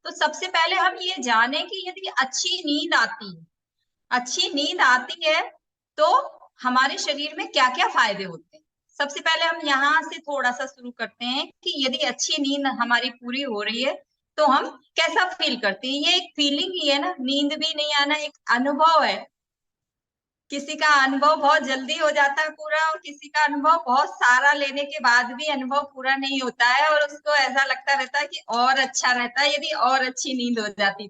तो सबसे पहले हम ये जाने कि यदि अच्छी नींद आती है तो हमारे शरीर में क्या क्या फायदे होते हैं। सबसे पहले हम यहाँ से थोड़ा सा शुरू करते हैं कि यदि अच्छी नींद हमारी पूरी हो रही है तो हम कैसा फील करते हैं। ये एक फीलिंग ही है ना, नींद भी नहीं आना एक अनुभव है। किसी का अनुभव बहुत जल्दी हो जाता है पूरा, और किसी का अनुभव बहुत सारा लेने के बाद भी अनुभव पूरा नहीं होता है, और उसको ऐसा लगता रहता है कि और अच्छा रहता है यदि और अच्छी नींद हो जाती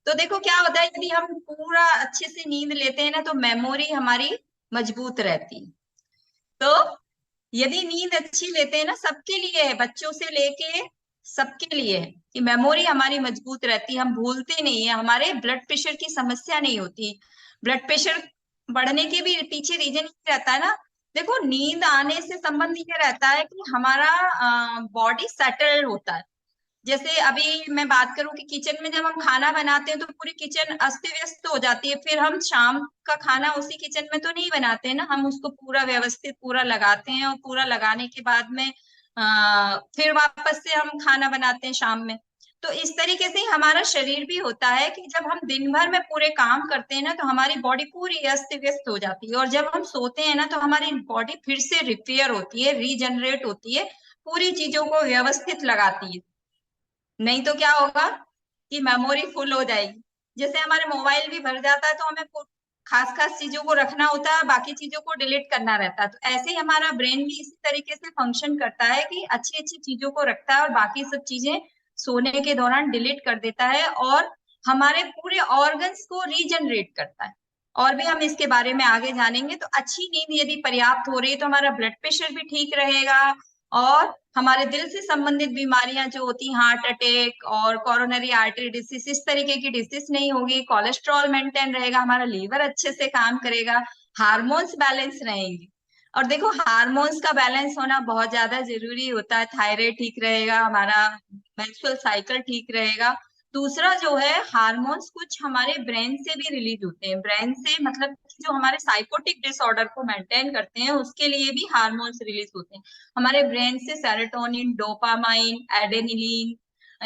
तो देखो क्या होता है, यदि हम पूरा अच्छे से नींद लेते हैं ना तो मेमोरी हमारी मजबूत रहती है। तो यदि नींद अच्छी लेते हैं ना, सबके लिए है, बच्चों से लेके सबके लिए है कि मेमोरी हमारी मजबूत रहती है, हम भूलते नहीं है, हमारे ब्लड प्रेशर की समस्या नहीं होती। ब्लड प्रेशर बढ़ने के भी पीछे रीजन ये रहता है ना, देखो नींद आने से संबंध ये रहता है कि हमारा बॉडी सेटल होता है। जैसे अभी मैं बात करूं कि किचन में जब हम खाना बनाते हैं तो पूरी किचन अस्त व्यस्त हो जाती है, फिर हम शाम का खाना उसी किचन में तो नहीं बनाते हैं ना, हम उसको पूरा व्यवस्थित पूरा लगाते हैं, और पूरा लगाने के बाद में फिर वापस से हम खाना बनाते हैं शाम में। तो इस तरीके से हमारा शरीर भी होता है कि जब हम दिन भर में पूरे काम करते हैं ना तो हमारी बॉडी पूरी अस्त व्यस्त हो जाती है, और जब हम सोते हैं ना तो हमारी बॉडी फिर से रिपेयर होती है, रीजनरेट होती है, पूरी चीजों को व्यवस्थित लगाती है। नहीं तो क्या होगा कि मेमोरी फुल हो जाएगी। जैसे हमारे मोबाइल भी भर जाता है तो हमें खास खास चीजों को रखना होता है, बाकी चीजों को डिलीट करना रहता है। तो ऐसे ही हमारा ब्रेन भी इसी तरीके से फंक्शन करता है कि अच्छी अच्छी चीजों को रखता है और बाकी सब चीजें सोने के दौरान डिलीट कर देता है, और हमारे पूरे ऑर्गन्स को रीजनरेट करता है। और भी हम इसके बारे में आगे जानेंगे। तो अच्छी नींद यदि पर्याप्त हो रही है तो हमारा ब्लड प्रेशर भी ठीक रहेगा, और हमारे दिल से संबंधित बीमारियां जो होती हैं, हार्ट अटैक और कोरोनरी आर्टरी डिसीज, इस तरीके की डिसीज नहीं होगी, कोलेस्ट्रॉल मेंटेन रहेगा, हमारा लीवर अच्छे से काम करेगा, हार्मोन्स बैलेंस रहेंगे। और देखो हार्मोन्स का बैलेंस होना बहुत ज्यादा जरूरी होता है, थायराइड ठीक रहेगा, हमारा मेंस्ट्रुअल साइकिल ठीक रहेगा। दूसरा जो है, हार्मोन्स कुछ हमारे ब्रेन से भी रिलीज होते हैं, ब्रेन से मतलब जो हमारे साइकोटिक डिसऑर्डर को मेंटेन करते हैं उसके लिए भी हार्मोन्स रिलीज होते हैं हमारे ब्रेन से। सेरोटोनिन, डोपामाइन, एडेनिलीन,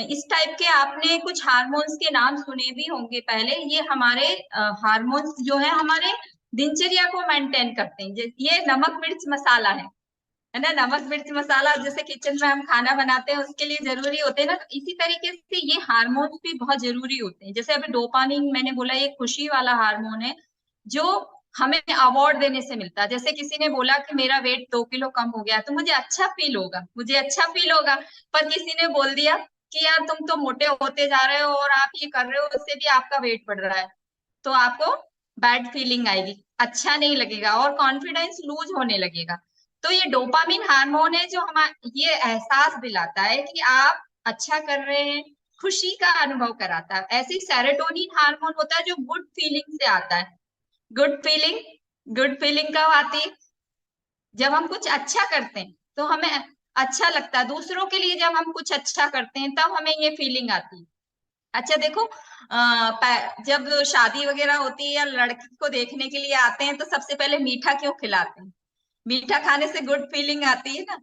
इस टाइप के आपने कुछ हार्मोन्स के नाम सुने भी होंगे पहले। ये हमारे हार्मोन्स जो है हमारे दिनचर्या को मेंटेन करते हैं। ये नमक मिर्च मसाला है ना, नमक मिर्च मसाला जैसे किचन में हम खाना बनाते हैं उसके लिए जरूरी होते हैं ना, तो इसी तरीके से ये हार्मोन्स भी बहुत जरूरी होते हैं। जैसे अभी डोपामिन मैंने बोला, ये खुशी वाला हार्मोन है जो हमें अवार्ड देने से मिलता है। जैसे किसी ने बोला कि मेरा वेट 2 किलो कम हो गया तो मुझे अच्छा फील होगा, मुझे अच्छा फील होगा। पर किसी ने बोल दिया कि यार तुम तो मोटे होते जा रहे हो और आप ये कर रहे हो, उससे भी आपका वेट बढ़ रहा है, तो आपको बैड फीलिंग आएगी, अच्छा नहीं लगेगा, और कॉन्फिडेंस लूज होने लगेगा। तो ये डोपामिन हार्मोन है जो हम ये एहसास दिलाता है कि आप अच्छा कर रहे हैं, खुशी का अनुभव कराता है। ऐसे ही सेरोटोनिन हार्मोन होता है जो गुड फीलिंग से आता है। गुड फीलिंग, गुड फीलिंग कब आती है? जब हम कुछ अच्छा करते हैं तो हमें अच्छा लगता है, दूसरों के लिए जब हम कुछ अच्छा करते हैं तब हमें ये फीलिंग आती है। अच्छा देखो, जब शादी वगैरह होती है या लड़की को देखने के लिए आते हैं तो सबसे पहले मीठा क्यों खिलाते हैं? मीठा खाने से गुड फीलिंग आती है ना,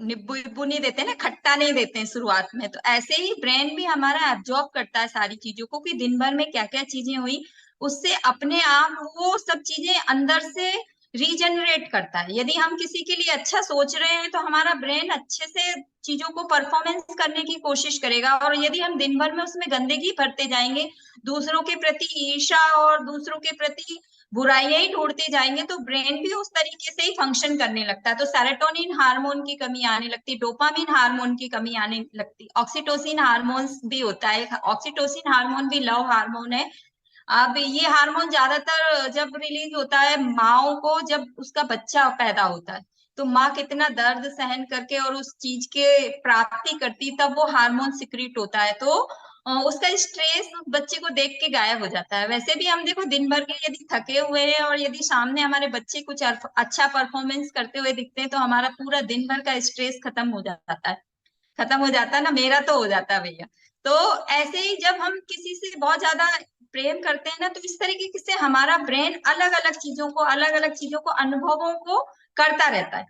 नींबू वीबू नहीं देते ना, खट्टा नहीं देते हैं शुरुआत में। तो ऐसे ही ब्रेन भी हमारा एब्जॉर्ब करता है सारी चीजों को कि दिन भर में क्या क्या चीजें हुई, उससे अपने आप वो सब चीजें अंदर से रीजनरेट करता है। यदि हम किसी के लिए अच्छा सोच रहे हैं तो हमारा ब्रेन अच्छे से चीजों को परफॉर्मेंस करने की कोशिश करेगा, और यदि हम दिन भर में उसमें गंदगी भरते जाएंगे, दूसरों के प्रति ईर्ष्या और दूसरों के प्रति बुराइयां ही ढूंढते जाएंगे, तो ब्रेन भी उस तरीके से ही फंक्शन करने लगता है। तो सेरोटोनिन हार्मोन की कमी आने लगती, डोपामिन हार्मोन की कमी आने लगती, ऑक्सीटोसिन हार्मोन भी होता है। ऑक्सीटोसिन हार्मोन भी लव हार्मोन है। अब ये हार्मोन ज्यादातर जब रिलीज होता है माओ को, जब उसका बच्चा पैदा होता है तो माँ कितना दर्द सहन करके और उस चीज के प्राप्ति करती, तब वो हार्मोन सिक्रीट होता है। तो उसका स्ट्रेस उस बच्चे को देख के गायब हो जाता है। वैसे भी हम देखो दिन भर के यदि थके हुए हैं और यदि सामने हमारे बच्चे कुछ अच्छा परफॉर्मेंस करते हुए दिखते हैं तो हमारा पूरा दिन भर का स्ट्रेस खत्म हो जाता है। खत्म हो जाता है ना, मेरा तो हो जाता है भैया। तो ऐसे ही जब हम किसी से बहुत ज्यादा प्रेम करते हैं ना तो इस तरीके से हमारा ब्रेन अलग अलग चीजों को, अनुभवों को करता रहता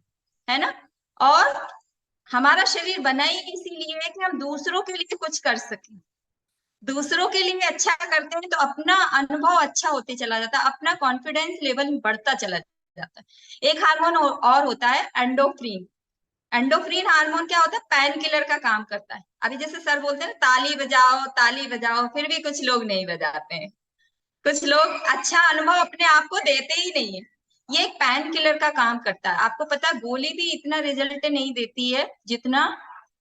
है ना। और हमारा शरीर बना ही इसीलिए है कि हम दूसरों के लिए कुछ कर सकें। दूसरों के लिए अच्छा करते हैं तो अपना अनुभव अच्छा होते चला जाता है, अपना कॉन्फिडेंस लेवल बढ़ता चला जाता है। एक हार्मोन और होता है एंडोफ्रीन। एंडोफ्रीन हार्मोन क्या होता है? पैन किलर का काम करता है। अभी जैसे सर बोलते हैं ना, ताली बजाओ, फिर भी कुछ लोग नहीं बजाते हैं। कुछ लोग अच्छा अनुभव अपने आप को देते ही नहीं है। ये एक पैन किलर का काम करता है। आपको पता है, गोली भी इतना रिजल्ट नहीं देती है जितना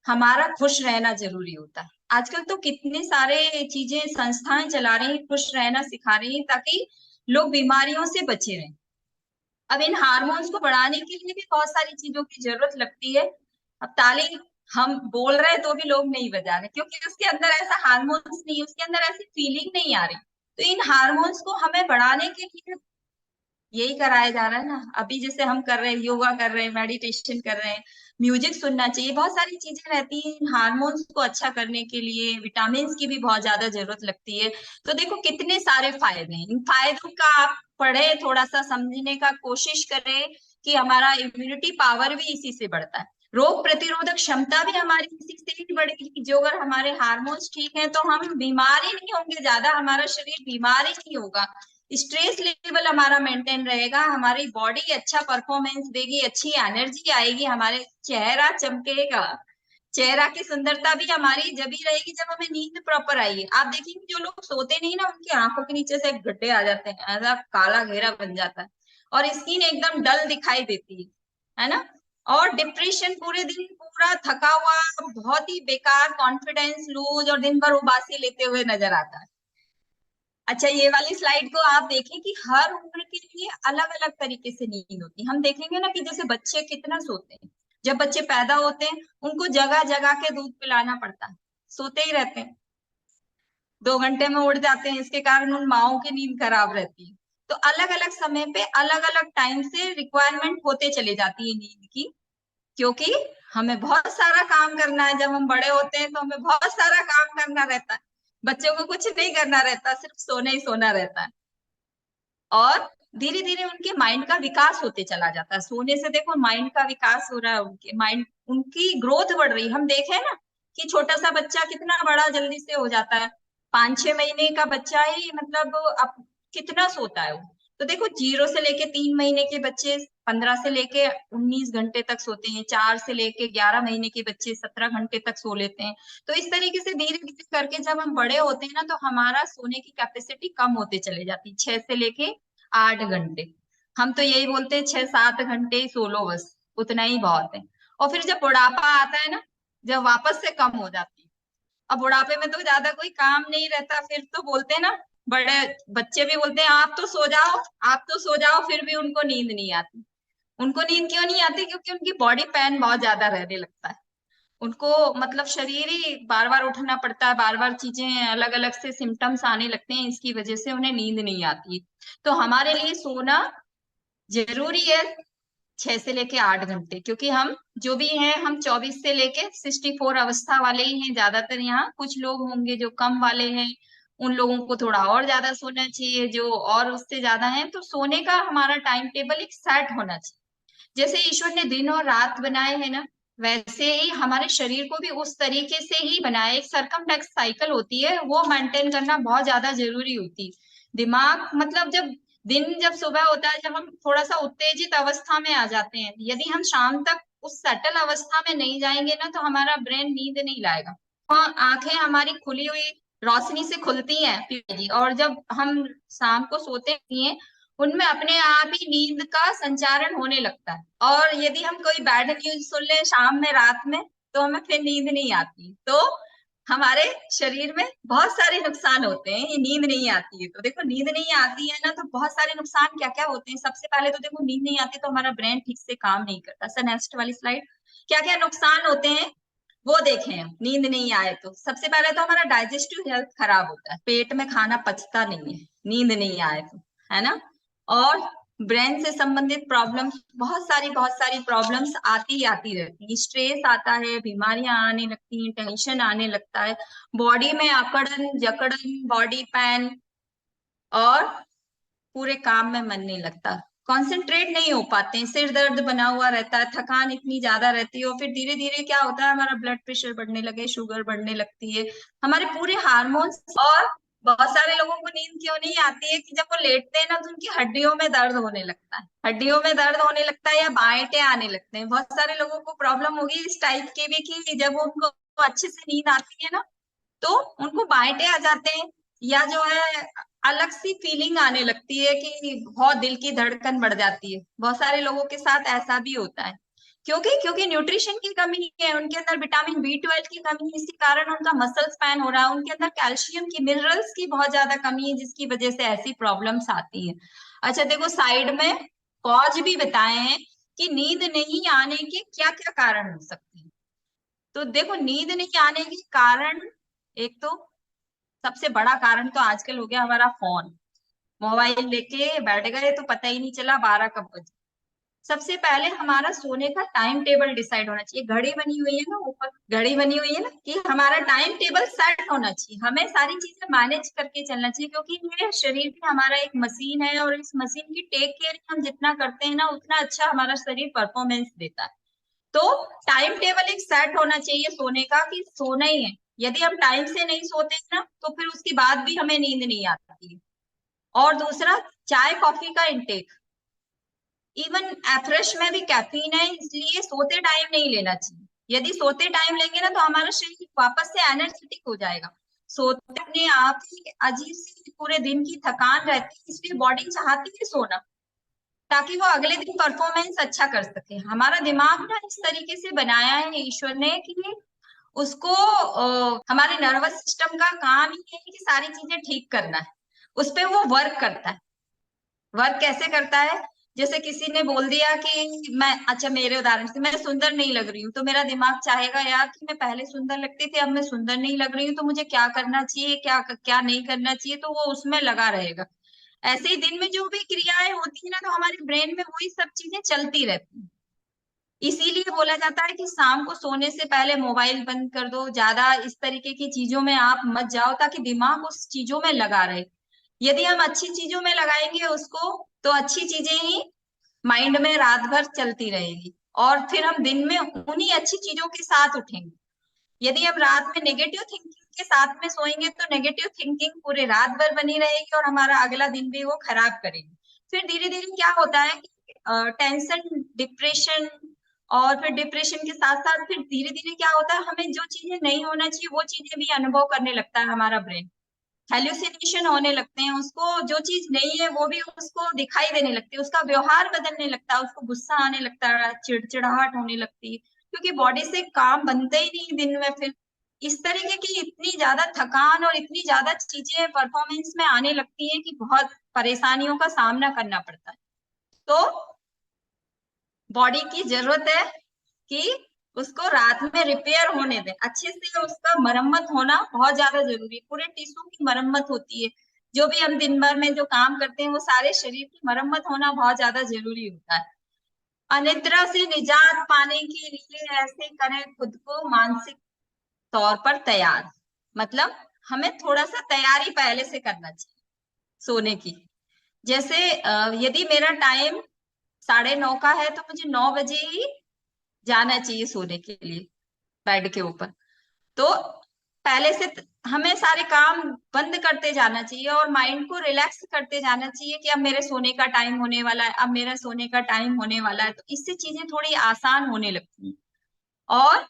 हमारा खुश रहना जरूरी होता है। आजकल तो कितने सारे चीजें संस्थाएं चला रही हैं, खुश रहना सिखा रही हैं ताकि लोग बीमारियों से बचे रहें। अब इन हार्मोन्स को बढ़ाने के लिए भी बहुत सारी चीजों की जरूरत लगती है। अब ताली हम बोल रहे हैं तो भी लोग नहीं बजा रहे, क्योंकि उसके अंदर ऐसा हार्मोन्स नहीं है, उसके अंदर ऐसी फीलिंग नहीं आ रही। तो इन हार्मोन्स को हमें बढ़ाने के लिए यही कराया जा रहा है ना। अभी जैसे हम कर रहे हैं, योगा कर रहे हैं, मेडिटेशन कर रहे हैं, म्यूजिक सुनना चाहिए, बहुत सारी चीजें रहती हैं इन हार्मोन्स को अच्छा करने के लिए। विटामिन की भी बहुत ज्यादा जरूरत लगती है। तो देखो कितने सारे फायदे हैं। इन फायदों का आप पढ़े, थोड़ा सा समझने का कोशिश करें कि हमारा इम्यूनिटी पावर भी इसी से बढ़ता है। रोग प्रतिरोधक क्षमता भी हमारी इसी से ही बढ़ेगी। जो अगर हमारे हार्मोन्स ठीक है तो हम बीमार ही नहीं होंगे, ज्यादा हमारा शरीर बीमार ही नहीं होगा। स्ट्रेस लेवल हमारा मेंटेन रहेगा, हमारी बॉडी अच्छा परफॉर्मेंस देगी, अच्छी एनर्जी आएगी, हमारे चेहरा चमकेगा। चेहरा की सुंदरता भी हमारी जब ही रहेगी जब हमें नींद प्रॉपर आएगी। आप देखेंगे जो लोग सोते नहीं ना, उनकी आंखों के नीचे से गड्ढे आ जाते हैं, ऐसा काला घेरा बन जाता है, और स्किन एकदम डल दिखाई देती है ना। और डिप्रेशन, पूरे दिन पूरा थका हुआ, बहुत ही बेकार, कॉन्फिडेंस लूज, और दिन भर उबासी लेते हुए नजर आता है। अच्छा, ये वाली स्लाइड को आप देखें कि हर उम्र के लिए अलग अलग तरीके से नींद होती है। हम देखेंगे ना कि जैसे बच्चे कितना सोते हैं। जब बच्चे पैदा होते हैं उनको जगह जगह के दूध पिलाना पड़ता है, सोते ही रहते हैं, 2 घंटे में उठ जाते हैं, इसके कारण उन माओ की नींद खराब रहती है। तो अलग अलग समय पे अलग अलग टाइम से रिक्वायरमेंट होते चले जाती है नींद की, क्योंकि हमें बहुत सारा काम करना है। जब हम बड़े होते हैं तो हमें बहुत सारा काम करना रहता है। बच्चों को कुछ नहीं करना रहता, सिर्फ सोना ही सोना रहता है। और धीरे धीरे उनके माइंड का विकास होते चला जाता है। सोने से देखो माइंड का विकास हो रहा है, उनके माइंड, उनकी ग्रोथ बढ़ रही है। हम देखे ना कि छोटा सा बच्चा कितना बड़ा जल्दी से हो जाता है। 5-6 महीने का बच्चा ही मतलब अब कितना सोता है वो। तो देखो 0 से लेके 3 महीने के बच्चे 15 से लेके 19 घंटे तक सोते हैं, 4 से लेके 11 महीने के बच्चे 17 घंटे तक सो लेते हैं। तो इस तरीके से धीरे धीरे करके जब हम बड़े होते हैं ना, तो हमारा सोने की कैपेसिटी कम होते चले जाती है, 6 से लेके 8 घंटे। हम तो यही बोलते हैं 6-7 घंटे ही सो लो, बस उतना ही बहुत है। और फिर जब बुढ़ापा आता है ना, जब वापस से कम हो जाती है। अब बुढ़ापे में तो ज्यादा कोई काम नहीं रहता, फिर तो बोलते हैं ना, बड़े बच्चे भी बोलते हैं आप तो सो जाओ, आप तो सो जाओ, फिर भी उनको नींद नहीं आती। उनको नींद क्यों नहीं आती? क्योंकि उनकी बॉडी पेन बहुत ज्यादा रहने लगता है। उनको मतलब शरीर ही बार बार उठना पड़ता है, बार बार चीजें अलग अलग से सिम्टम्स आने लगते हैं, इसकी वजह से उन्हें नींद नहीं आती। तो हमारे लिए सोना जरूरी है 6 से लेके 8 घंटे, क्योंकि हम जो भी हैं, हम 24 से लेके 64 अवस्था वाले ही हैं ज्यादातर। यहाँ कुछ लोग होंगे जो कम वाले हैं, उन लोगों को थोड़ा और ज्यादा सोना चाहिए, जो और उससे ज्यादा है। तो सोने का हमारा टाइम टेबल एक सेट होना चाहिए। जैसे ईश्वर ने दिन और रात बनाए हैं ना, वैसे ही हमारे शरीर को भी उस तरीके से ही बनाया। एक सरकमफ्लेक्स साइकिल होती है, वो मेंटेन करना बहुत ज्यादा जरूरी होती है। दिमाग मतलब जब सुबह होता है, जब हम थोड़ा सा उत्तेजित अवस्था में आ जाते हैं, यदि हम शाम तक उस सेटल अवस्था में नहीं जाएंगे ना, तो हमारा ब्रेन नींद नहीं लाएगा। आंखें हमारी खुली हुई रोशनी से खुलती हैं, और जब हम शाम को सोते हैं उनमें अपने आप ही नींद का संचारण होने लगता है। और यदि हम कोई बैड न्यूज सुन लें शाम में, रात में, तो हमें फिर नींद नहीं आती। तो हमारे शरीर में बहुत सारे नुकसान होते हैं, ये नींद नहीं आती है। तो देखो नींद नहीं आती है ना, तो बहुत सारे नुकसान क्या क्या होते हैं। सबसे पहले तो देखो, नींद नहीं आती तो हमारा ब्रेन ठीक से काम नहीं करता। सर नेक्स्ट वाली स्लाइड। क्या क्या नुकसान होते हैं वो देखें हम। नींद नहीं आए तो सबसे पहले तो हमारा डाइजेस्टिव हेल्थ खराब होता है, पेट में खाना पचता नहीं है नींद नहीं आए तो, है ना। और ब्रेन से संबंधित प्रॉब्लम्स, बहुत सारी प्रॉब्लम्स आती ही आती रहती है। स्ट्रेस आता है, बीमारियां आने लगती हैं, टेंशन आने लगता है, बॉडी में अकड़न जकड़न, बॉडी पेन, और पूरे काम में मन नहीं लगता। कॉन्सेंट्रेट नहीं हो पाते हैं, सिर दर्द बना हुआ रहता है, थकान इतनी ज्यादा रहती है, और फिर धीरे धीरे क्या होता है, हमारा ब्लड प्रेशर बढ़ने लगे, शुगर बढ़ने लगती है, हमारे पूरे हार्मोन्स। और बहुत सारे लोगों को नींद क्यों नहीं आती है कि जब वो लेटते हैं ना तो उनकी हड्डियों में दर्द होने लगता है, हड्डियों में दर्द होने लगता है, या बांयटे आने लगते हैं। बहुत सारे लोगों को प्रॉब्लम होगी इस टाइप की भी कि जब उनको अच्छे से नींद आती है ना तो उनको बांयटे आ जाते हैं, या जो है अलग सी फीलिंग आने लगती है कि बहुत दिल की धड़कन बढ़ जाती है। बहुत सारे लोगों के साथ ऐसा भी होता है, क्योंकि न्यूट्रिशन की कमी है, उनके अंदर विटामिन B12 की कमी है, इसी कारण उनका मसल स्पैन हो रहा है, उनके अंदर कैल्शियम की, मिनरल्स की बहुत ज्यादा कमी है, जिसकी वजह से ऐसी प्रॉब्लम्स आती है। अच्छा देखो, साइड में कॉज भी बताए हैं कि नींद नहीं आने के क्या क्या कारण हो सकते हैं। तो देखो, नींद नहीं आने के कारण, एक तो सबसे बड़ा कारण तो आजकल हो गया हमारा फोन, मोबाइल लेके बैठ गए तो पता ही नहीं चला 12 कब बजे। सबसे पहले हमारा सोने का टाइम टेबल डिसाइड होना चाहिए, घड़ी बनी हुई है ना ऊपर, घड़ी बनी हुई है ना, कि हमारा टाइम टेबल सेट होना चाहिए, हमें सारी चीजें मैनेज करके चलना चाहिए, क्योंकि ये शरीर भी हमारा एक मशीन है, और इस मशीन की टेक केयर हम जितना करते हैं ना उतना अच्छा हमारा शरीर परफॉर्मेंस देता है। तो टाइम टेबल एक सेट होना चाहिए सोने का, कि सोना ही है। यदि हम टाइम से नहीं सोते हैं ना तो फिर उसके बाद भी हमें नींद नहीं आती है। और दूसरा, चाय कॉफी का इंटेक, इवन एफ्रेश में भी कैफीन है, इसलिए सोते टाइम नहीं लेना चाहिए। यदि सोते टाइम लेंगे ना तो हमारा शरीर वापस से एनर्जेटिक हो जाएगा। सोते अपने आप ही अजीब सी पूरे दिन की थकान रहती है, इसलिए बॉडी चाहती है सोना, ताकि वो अगले दिन परफॉर्मेंस अच्छा कर सके। हमारा दिमाग ना इस तरीके से बनाया है ईश्वर ने कि उसको हमारे नर्वस सिस्टम का काम ही है कि सारी चीजें ठीक करना है, उस पे वो वर्क करता है। वर्क कैसे करता है? जैसे किसी ने बोल दिया कि मैं, अच्छा मेरे उदाहरण से, मैं सुंदर नहीं लग रही हूँ, तो मेरा दिमाग चाहेगा यार कि मैं पहले सुंदर लगती थी, अब मैं सुंदर नहीं लग रही हूँ, तो मुझे क्या करना चाहिए, क्या क्या नहीं करना चाहिए, तो वो उसमें लगा रहेगा। ऐसे ही दिन में जो भी क्रियाएं होती है ना, तो हमारे ब्रेन में वही सब चीजें चलती रहती हैं। इसीलिए बोला जाता है कि शाम को सोने से पहले मोबाइल बंद कर दो, ज्यादा इस तरीके की चीजों में आप मत जाओ, ताकि दिमाग उस चीजों में लगा रहे। यदि हम अच्छी चीजों में लगाएंगे उसको, तो अच्छी चीजें ही माइंड में रात भर चलती रहेगी, और फिर हम दिन में उन्हीं अच्छी चीजों के साथ उठेंगे। यदि हम रात में नेगेटिव थिंकिंग के साथ में सोएंगे तो नेगेटिव थिंकिंग पूरे रात भर बनी रहेगी, और हमारा अगला दिन भी वो खराब करेगी। फिर धीरे धीरे क्या होता है कि टेंशन, डिप्रेशन, और फिर डिप्रेशन के साथ साथ फिर धीरे धीरे क्या होता है, हमें जो चीजें नहीं होना चाहिए वो चीजें भी अनुभव करने लगता है हमारा ब्रेन। हेल्यूसिनेशन होने लगते हैं, उसको जो चीज नहीं है वो भी उसको दिखाई देने लगती है, उसका व्यवहार बदलने लगता है, उसको गुस्सा आने लगता है, चिड़चिड़ाहट होने लगती है, क्योंकि बॉडी से काम बनते ही नहीं दिन में। फिर इस तरीके की इतनी ज्यादा थकान और इतनी ज्यादा चीजें परफॉर्मेंस में आने लगती हैं कि बहुत परेशानियों का सामना करना पड़ता है। तो बॉडी की जरूरत है कि उसको रात में रिपेयर होने दें अच्छे से, उसका मरम्मत होना बहुत ज्यादा जरूरी है। पूरे टिश्यू की मरम्मत होती है, जो भी हम दिन भर में जो काम करते हैं वो सारे शरीर की मरम्मत होना बहुत ज्यादा जरूरी होता है। अनिद्रा से निजात पाने के लिए ऐसे करें खुद को मानसिक तौर पर तैयार, मतलब हमें थोड़ा सा तैयारी पहले से करना चाहिए सोने की। जैसे यदि मेरा टाइम 9:30 का है तो मुझे 9 बजे ही जाना चाहिए सोने के लिए बेड के ऊपर। तो पहले से हमें सारे काम बंद करते जाना चाहिए, और माइंड को रिलैक्स करते जाना चाहिए कि अब मेरे सोने का टाइम होने वाला है, अब मेरा सोने का टाइम होने वाला है, तो इससे चीजें थोड़ी आसान होने लगती हैं। और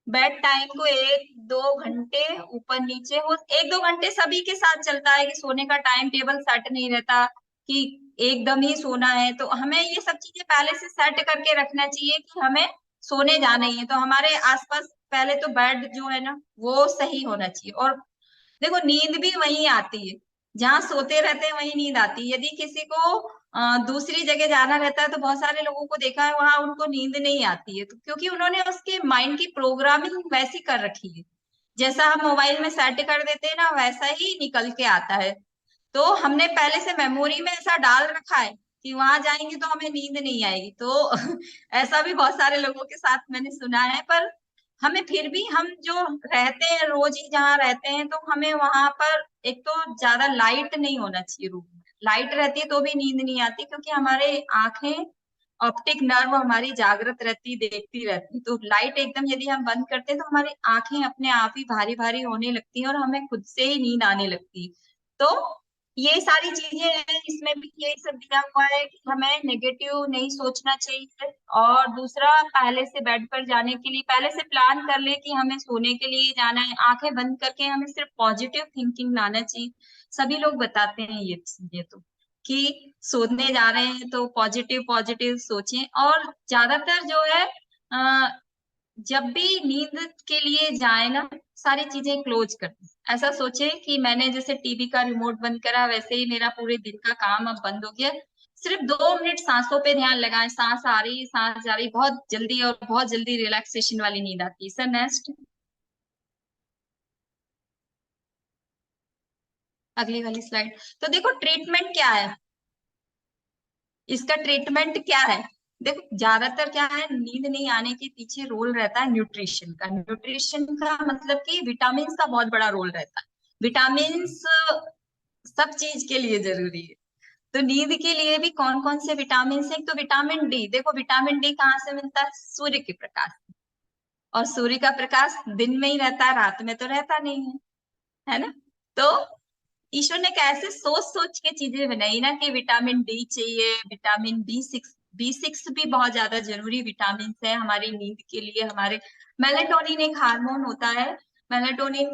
बेड टाइम को 1-2 घंटे ऊपर नीचे हो, 1-2 घंटे सभी के साथ चलता है कि सोने का टाइम टेबल सेट नहीं रहता कि एकदम ही सोना है, तो हमें ये सब चीजें पहले से सेट करके रखना चाहिए कि हमें सोने जाना ही है। तो हमारे आसपास पहले तो बेड जो है ना वो सही होना चाहिए। और देखो, नींद भी वहीं आती है जहाँ सोते रहते हैं, वहीं नींद आती है। यदि किसी को दूसरी जगह जाना रहता है तो बहुत सारे लोगों को देखा है वहां उनको नींद नहीं आती है, तो क्योंकि उन्होंने उसके माइंड की प्रोग्रामिंग वैसी कर रखी है, जैसा हम मोबाइल में सेट कर देते हैं ना वैसा ही निकल के आता है। तो हमने पहले से मेमोरी में ऐसा डाल रखा है कि वहां जाएंगे तो हमें नींद नहीं आएगी। तो ऐसा भी बहुत सारे लोगों के साथ मैंने सुना है। पर हमें फिर भी, हम जो रहते हैं रोज ही जहाँ रहते हैं, तो हमें वहां पर एक तो ज्यादा लाइट नहीं होना चाहिए रूम में, लाइट रहती है तो भी नींद नहीं आती, क्योंकि हमारे आंखें, ऑप्टिक नर्व हमारी जागृत रहती, देखती रहती। तो लाइट एकदम यदि हम बंद करते हैं तो हमारी आंखें अपने आप ही भारी भारी होने लगती हैं और हमें खुद से ही नींद आने लगती है। तो ये सारी चीजें हैं, इसमें भी यही सब दिया हुआ है कि हमें नेगेटिव नहीं सोचना चाहिए। और दूसरा, पहले से बेड पर जाने के लिए पहले से प्लान कर ले कि हमें सोने के लिए जाना है, आंखें बंद करके हमें सिर्फ पॉजिटिव थिंकिंग लाना चाहिए। सभी लोग बताते हैं ये चीजें, तो कि सोने जा रहे हैं तो पॉजिटिव पॉजिटिव सोचें। और ज्यादातर जो है जब भी नींद के लिए जाए ना, सारी चीजें क्लोज कर दें। ऐसा सोचे कि मैंने जैसे टीवी का रिमोट बंद करा, वैसे ही मेरा पूरे दिन का काम अब बंद हो गया। सिर्फ 2 मिनट सांसों पे ध्यान लगाएं, सांस आ रही सांस जा रही, बहुत जल्दी और बहुत जल्दी रिलैक्सेशन वाली नींद आती है। सर नेक्स्ट, अगली वाली स्लाइड। तो देखो ट्रीटमेंट क्या है, इसका ट्रीटमेंट क्या है। देखो ज्यादातर क्या है, नींद नहीं आने के पीछे रोल रहता है न्यूट्रिशन का। न्यूट्रिशन का मतलब कि विटामिन का बहुत बड़ा रोल रहता है। विटामिन सब चीज के लिए जरूरी है। तो नींद के लिए भी कौन कौन से विटामिन है, तो विटामिन डी। देखो विटामिन डी कहाँ से मिलता है, सूर्य के प्रकाश से। और सूर्य का प्रकाश दिन में ही रहता है, रात में तो रहता नहीं है ना। तो ईश्वर ने कैसे सोच सोच के चीजें बनाई ना, कि विटामिन डी चाहिए, विटामिन बी6। बी6 भी बहुत ज्यादा जरूरी विटामिन है हमारी नींद के लिए। हमारे मेलाटोनिन एक हार्मोन होता है, मेलाटोनिन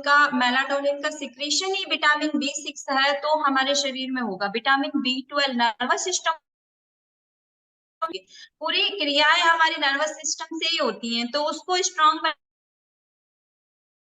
का सिक्रीशन ही विटामिन बी6 है, तो हमारे शरीर में होगा। विटामिन बी12 नर्वस सिस्टम, पूरी क्रियाएं हमारी नर्वस सिस्टम से ही होती हैं, तो उसको स्ट्रॉन्ग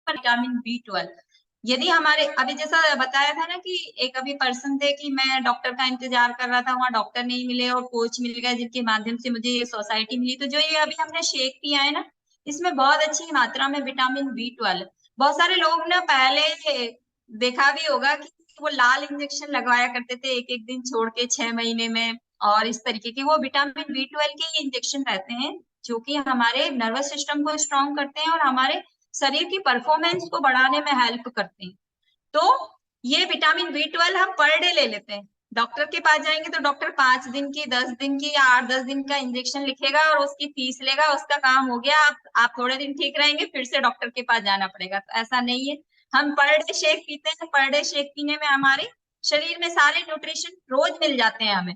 विटामिन बी12। यदि हमारे अभी जैसा बताया था ना कि एक अभी पर्सन थे कि मैं डॉक्टर का इंतजार कर रहा था, वहां डॉक्टर नहीं मिले और कोच मिल गए जिनके माध्यम से मुझे ये सोसाइटी मिली। तो जो ये अभी हमने शेक पिया है ना, इसमें बहुत अच्छी मात्रा में विटामिन बी12। बहुत सारे लोग ना पहले देखा भी होगा कि वो लाल इंजेक्शन लगवाया करते थे एक एक दिन छोड़ के 6 महीने में, और इस तरीके के वो विटामिन बी12 के ही इंजेक्शन रहते हैं, जो कि हमारे नर्वस सिस्टम को स्ट्रॉन्ग करते हैं और हमारे शरीर की परफॉर्मेंस को बढ़ाने में हेल्प करते हैं। तो ये विटामिन बी12 हम पर डे ले लेते हैं। डॉक्टर के पास जाएंगे तो डॉक्टर 5 दिन की, 10 दिन की या 8-10 दिन का इंजेक्शन लिखेगा और उसकी फीस लेगा, उसका काम हो गया। आप थोड़े दिन ठीक रहेंगे, फिर से डॉक्टर के पास जाना पड़ेगा। तो ऐसा नहीं है, हम पर डे शेक पीते हैं। पर डे शेक पीने में हमारे शरीर में सारे न्यूट्रिशन रोज मिल जाते हैं हमें।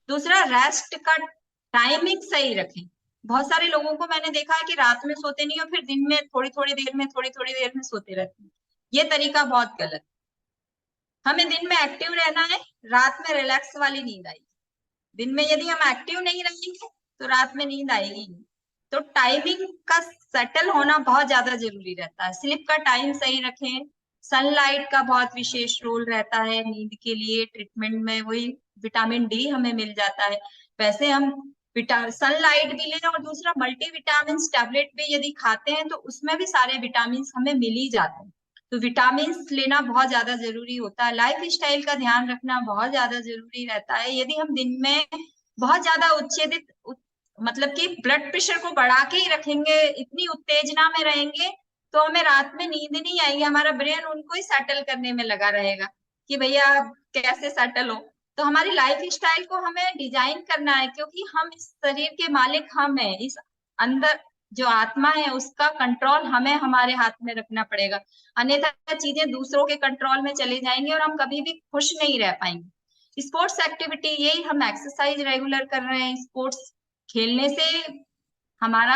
दूसरा, रेस्ट का टाइमिंग सही रखें। बहुत सारे लोगों को मैंने देखा है कि रात में सोते नहीं और फिर दिन में थोड़ी थोड़ी देर में सोते रहते हैं। ये तरीका बहुत गलत। हमें दिन में एक्टिव रहना है, रात में रिलैक्स वाली नींद आएगी। दिन में यदि हम एक्टिव नहीं रहेंगे तो रात में नींद आएगी नहीं। तो टाइमिंग का सेटल होना बहुत ज्यादा जरूरी रहता है। स्लीप का टाइम सही रखें। सनलाइट का बहुत विशेष रोल रहता है नींद के लिए। ट्रीटमेंट में वही विटामिन डी हमें मिल जाता है। वैसे हम सनलाइट भी लें, और दूसरा मल्टीविटामिन टैबलेट भी यदि खाते हैं तो उसमें भी सारे विटामिन हमें मिल ही जाते हैं। तो विटामिन लेना बहुत ज्यादा जरूरी होता है। लाइफ स्टाइल का ध्यान रखना बहुत ज्यादा जरूरी रहता है। यदि हम दिन में बहुत ज्यादा मतलब कि ब्लड प्रेशर को बढ़ा के ही रखेंगे, इतनी उत्तेजना में रहेंगे, तो हमें रात में नींद नहीं आएगी। हमारा ब्रेन उनको ही सेटल करने में लगा रहेगा कि भैया कैसे सेटल हो। तो हमारी लाइफ स्टाइल को हमें डिजाइन करना है, क्योंकि हम इस शरीर के मालिक हम हैं। इस अंदर जो आत्मा है उसका कंट्रोल हमें हमारे हाथ में रखना पड़ेगा, अन्यथा चीजें दूसरों के कंट्रोल में चली जाएंगी और हम कभी भी खुश नहीं रह पाएंगे। स्पोर्ट्स एक्टिविटी, यही हम एक्सरसाइज रेगुलर कर रहे हैं। स्पोर्ट्स खेलने से हमारा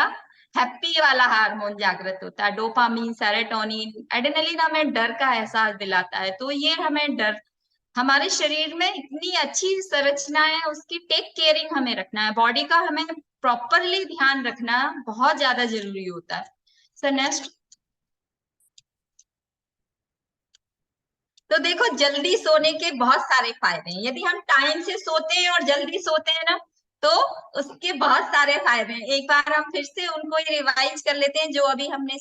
हैप्पी वाला हार्मोन जागृत होता है, डोपामीन, सेरोटोनिन, एड्रेनलिन हमें डर का एहसास दिलाता है। तो ये हमें डर, हमारे शरीर में इतनी अच्छी संरचना है, उसकी टेक केयरिंग हमें रखना है। बॉडी का हमें प्रॉपरली ध्यान रखना बहुत ज्यादा जरूरी होता है। Sir next. तो देखो जल्दी सोने के बहुत सारे फायदे हैं। यदि हम टाइम से सोते हैं और जल्दी सोते हैं ना, तो उसके बहुत सारे फायदे हैं। एक बार हम फिर से उनको रिवाइज कर लेते हैं, जो अभी हमने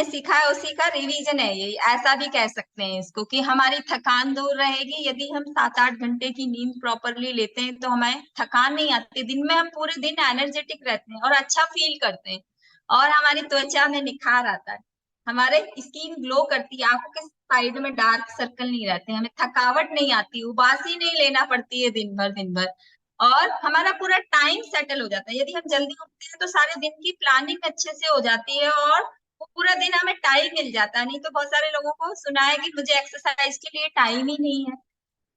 सीखा है उसी का रिवीजन है ये। ऐसा भी कह सकते हैं इसको कि हमारी थकान दूर रहेगी। यदि हम 7-8 घंटे की नींद प्रॉपरली लेते हैं तो हमें थकान नहीं आती। दिन में हम पूरे दिन एनर्जेटिक रहते हैं और अच्छा फील करते हैं, और हमारी त्वचा में निखार आता है, हमारे स्किन ग्लो करती है, आंखों के साइड में डार्क सर्कल नहीं रहते, हमें थकावट नहीं आती, उबासी नहीं लेना पड़ती है दिन भर, और हमारा पूरा टाइम सेटल हो जाता है। यदि हम जल्दी उठते हैं तो सारे दिन की प्लानिंग अच्छे से हो जाती है और वो पूरा दिन हमें टाइम मिल जाता है। नहीं तो बहुत सारे लोगों को सुना है कि मुझे एक्सरसाइज के लिए टाइम ही नहीं है।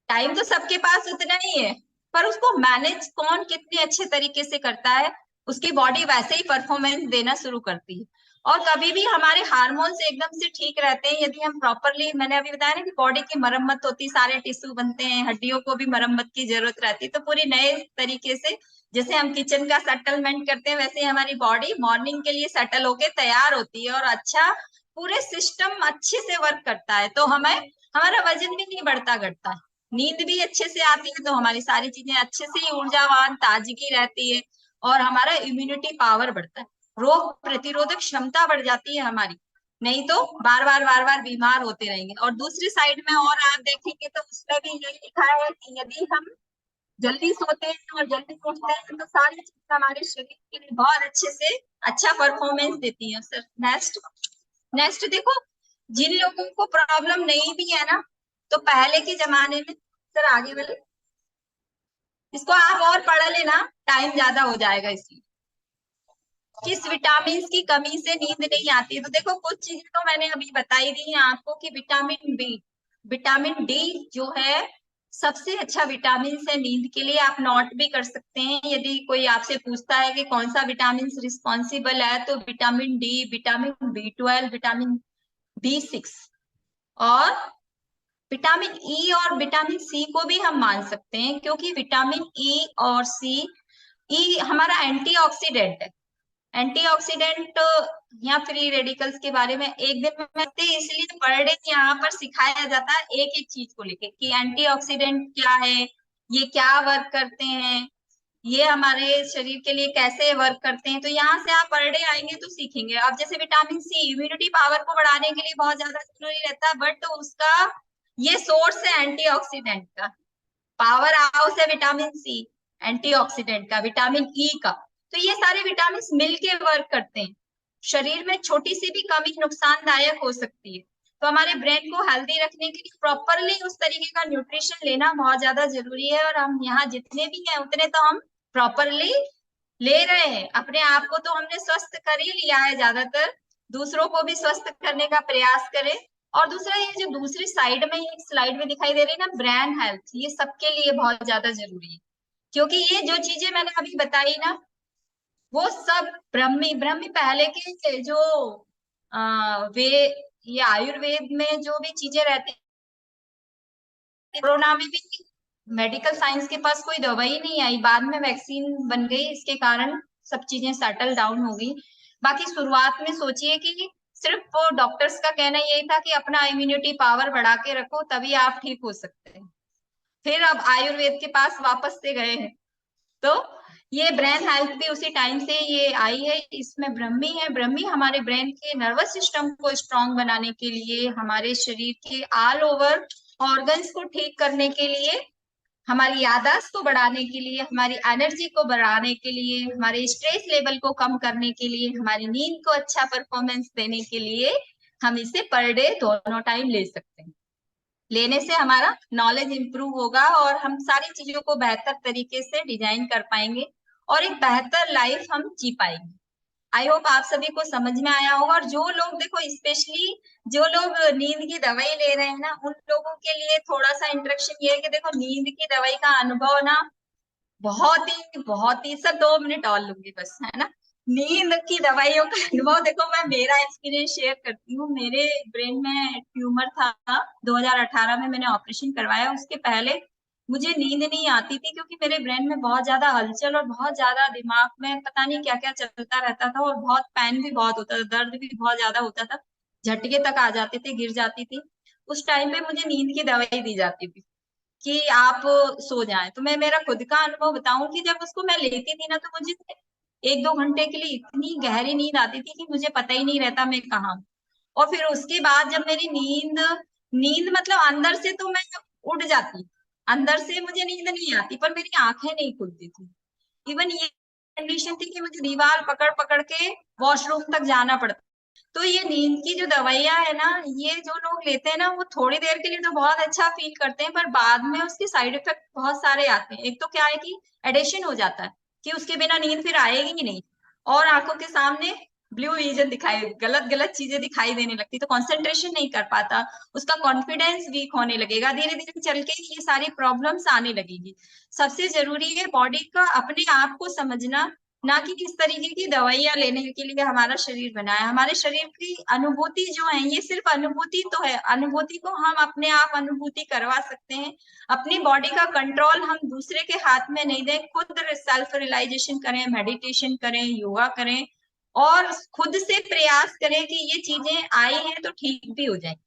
टाइम तो सबके पास उतना ही है, पर उसको मैनेज कौन कितने अच्छे तरीके से करता है, उसकी बॉडी वैसे ही परफॉर्मेंस देना शुरू करती है। और कभी भी हमारे हार्मोन्स एकदम से ठीक रहते हैं यदि हम प्रॉपरली, मैंने अभी बताया ना कि बॉडी की मरम्मत होती, सारे टिश्यू बनते हैं, हड्डियों को भी मरम्मत की जरूरत रहती है, तो पूरी नए तरीके से जैसे हम किचन का सेटलमेंट करते हैं वैसे ही हमारी बॉडी मॉर्निंग के लिए सेटल होके तैयार होती है और अच्छा पूरे सिस्टम अच्छे से वर्क करता है। तो हमें हमारा वजन भी नहीं बढ़ता घटता, नींद भी अच्छे से आती है, तो हमारी सारी चीजें अच्छे से ही ऊर्जावान ताजगी रहती है और हमारा इम्यूनिटी पावर बढ़ता है, रोग प्रतिरोधक क्षमता बढ़ जाती है हमारी। नहीं तो बार बार बीमार होते रहेंगे। और दूसरी साइड में और आप देखेंगे तो उसमें भी यही लिखा है कि यदि हम जल्दी सोते हैं और जल्दी उठते हैं तो सारी चीजें हमारे शरीर के लिए बहुत अच्छे से अच्छा परफॉर्मेंस देती है। सर नेक्स्ट नेक्स्ट देखो, जिन लोगों को प्रॉब्लम नहीं भी है ना, तो पहले के जमाने में, सर आगे वाले, इसको आप और पढ़ लेना, टाइम ज्यादा हो जाएगा इसलिए। किस विटामिन की कमी से नींद नहीं आती है, तो देखो कुछ चीजें तो मैंने अभी बताई दी है आपको कि विटामिन बी, विटामिन डी जो है सबसे अच्छा विटामिन है नींद के लिए। आप नोट भी कर सकते हैं, यदि कोई आपसे पूछता है कि कौन सा विटामिन रिस्पॉन्सिबल है, तो vitamin D, vitamin B 12, vitamin B 6 और विटामिन ई और विटामिन सी को भी हम मान सकते हैं, क्योंकि विटामिन ई और सी, ई हमारा एंटीऑक्सीडेंट है। एंटीऑक्सीडेंट या फ्री रेडिकल्स के बारे में एक दिन में इसलिए पर डे यहाँ पर सिखाया जाता है एक एक चीज को लेके कि एंटीऑक्सीडेंट क्या है, ये क्या वर्क करते हैं, ये हमारे शरीर के लिए कैसे वर्क करते हैं। तो यहाँ से आप पर डे आएंगे तो सीखेंगे। अब जैसे विटामिन सी इम्यूनिटी पावर को बढ़ाने के लिए बहुत ज्यादा जरूरी रहता है, बट उसका ये सोर्स है एंटीऑक्सीडेंट का, पावर हाउस है विटामिन सी एंटीऑक्सीडेंट का, विटामिन ई का। तो ये सारे विटामिन मिलके वर्क करते हैं। शरीर में छोटी सी भी कमी नुकसानदायक हो सकती है, तो हमारे ब्रेन को हेल्दी रखने के लिए प्रॉपरली उस तरीके का न्यूट्रिशन लेना बहुत ज्यादा जरूरी है। और हम यहाँ जितने भी हैं उतने तो हम प्रॉपरली ले रहे हैं। अपने आप को तो हमने स्वस्थ कर ही लिया है, ज्यादातर दूसरों को भी स्वस्थ करने का प्रयास करें। और दूसरा, ये जो दूसरी साइड में एक स्लाइड में दिखाई दे रही है ना, ब्रेन हेल्थ, ये सबके लिए बहुत ज्यादा जरूरी है, क्योंकि ये जो चीजें मैंने अभी बताई ना, वो सब ब्रह्मी ब्रह्मी पहले के जो वे, ये आयुर्वेद में जो भी चीजें रहती, कोरोना में भी मेडिकल साइंस के पास कोई दवाई नहीं आई, बाद में वैक्सीन बन गई, इसके कारण सब चीजें सेटल डाउन हो गई। बाकी शुरुआत में सोचिए कि सिर्फ वो डॉक्टर्स का कहना यही था कि अपना इम्यूनिटी पावर बढ़ा के रखो तभी आप ठीक हो सकते हैं। फिर अब आयुर्वेद के पास वापस से गए हैं। तो ये ब्रेन हेल्थ भी उसी टाइम से ये आई है। इसमें ब्रह्मी है, ब्रह्मी हमारे ब्रेन के नर्वस सिस्टम को स्ट्रांग बनाने के लिए, हमारे शरीर के ऑल ओवर ऑर्गन्स को ठीक करने के लिए, हमारी याददाश्त को बढ़ाने के लिए, हमारी एनर्जी को बढ़ाने के लिए, हमारे स्ट्रेस लेवल को कम करने के लिए, हमारी नींद को अच्छा परफॉर्मेंस देने के लिए हम इसे पर डे दोनों टाइम ले सकते हैं। लेने से हमारा नॉलेज इंप्रूव होगा और हम सारी चीजों को बेहतर तरीके से डिजाइन कर पाएंगे और एक बेहतर लाइफ हम जी पाएंगे। आई होप आप सभी को समझ में आया होगा। और जो लोग देखो, स्पेशली जो लोग नींद की दवाई ले रहे हैं ना, उन लोगों के लिए थोड़ा सा इंस्ट्रक्शन ये है कि देखो, नींद की दवाई का अनुभव ना बहुत ही सर 2 मिनट और लूंगी बस, है ना। नींद की दवाइयों का अनुभव देखो, मैं मेरा एक्सपीरियंस शेयर करती हूँ। मेरे ब्रेन में ट्यूमर था, 2018 में मैंने ऑपरेशन करवाया। उसके पहले मुझे नींद नहीं आती थी, क्योंकि मेरे ब्रेन में बहुत ज्यादा हलचल और बहुत ज्यादा दिमाग में पता नहीं क्या क्या चलता रहता था, और बहुत पेन भी बहुत होता था, दर्द भी बहुत ज्यादा होता था, झटके तक आ जाते थे, गिर जाती थी। उस टाइम पे मुझे नींद की दवाई दी जाती थी कि आप सो जाएं। तो मैं मेरा खुद का अनुभव बताऊं कि जब उसको मैं लेती थी ना, तो मुझे 1-2 घंटे के लिए इतनी गहरी नींद आती थी कि मुझे पता ही नहीं रहता मैं कहाँ हूँ। और फिर उसके बाद जब मेरी नींद नींद मतलब अंदर से तो मैं उठ जाती, अंदर से मुझे नींद नहीं आती, पर मेरी आंखें नहीं खुलती थी। इवन ये कंडीशन थी कि मुझे दीवार पकड़ पकड़ के वॉशरूम तक जाना पड़ता तो ये नींद की जो दवाइयाँ है ना, ये जो लोग लेते हैं ना, वो थोड़ी देर के लिए तो बहुत अच्छा फील करते हैं, पर बाद में उसके साइड इफेक्ट बहुत सारे आते हैं। एक तो क्या है कि एडिक्शन हो जाता है कि उसके बिना नींद फिर आएगी ही नहीं, और आंखों के सामने ब्लू विजन दिखाई, गलत गलत चीजें दिखाई देने लगती, तो कंसंट्रेशन नहीं कर पाता, उसका कॉन्फिडेंस वीक होने लगेगा, धीरे धीरे चल के ये सारी प्रॉब्लम्स आने लगेगी। सबसे जरूरी है बॉडी का अपने आप को समझना, ना कि किस तरीके की दवाइयां लेने के लिए हमारा शरीर बना है। हमारे शरीर की अनुभूति जो है, ये सिर्फ अनुभूति तो है, अनुभूति को हम अपने आप अनुभूति करवा सकते हैं। अपनी बॉडी का कंट्रोल हम दूसरे के हाथ में नहीं दें, खुद सेल्फ रियलाइजेशन करें, मेडिटेशन करें, योगा करें, और खुद से प्रयास करें कि ये चीजें आई हैं तो ठीक भी हो जाएंगी,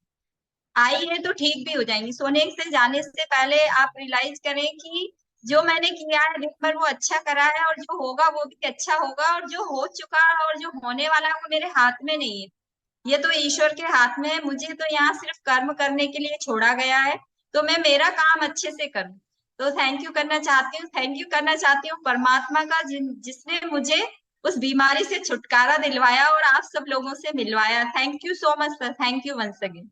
आई है तो ठीक भी हो जाएंगी। सोने से जाने से पहले आप रियलाइज करें कि जो मैंने किया है दिन भर वो अच्छा करा है, और जो होगा वो भी अच्छा होगा, और जो हो चुका है और जो होने वाला है वो मेरे हाथ में नहीं है, ये तो ईश्वर के हाथ में है। मुझे तो यहाँ सिर्फ कर्म करने के लिए छोड़ा गया है, तो मैं मेरा काम अच्छे से करूँ। तो थैंक यू करना चाहती हूँ, थैंक यू करना चाहती हूँ परमात्मा का, जिसने मुझे उस बीमारी से छुटकारा दिलवाया और आप सब लोगों से मिलवाया। Thank you so much sir, thank you once again.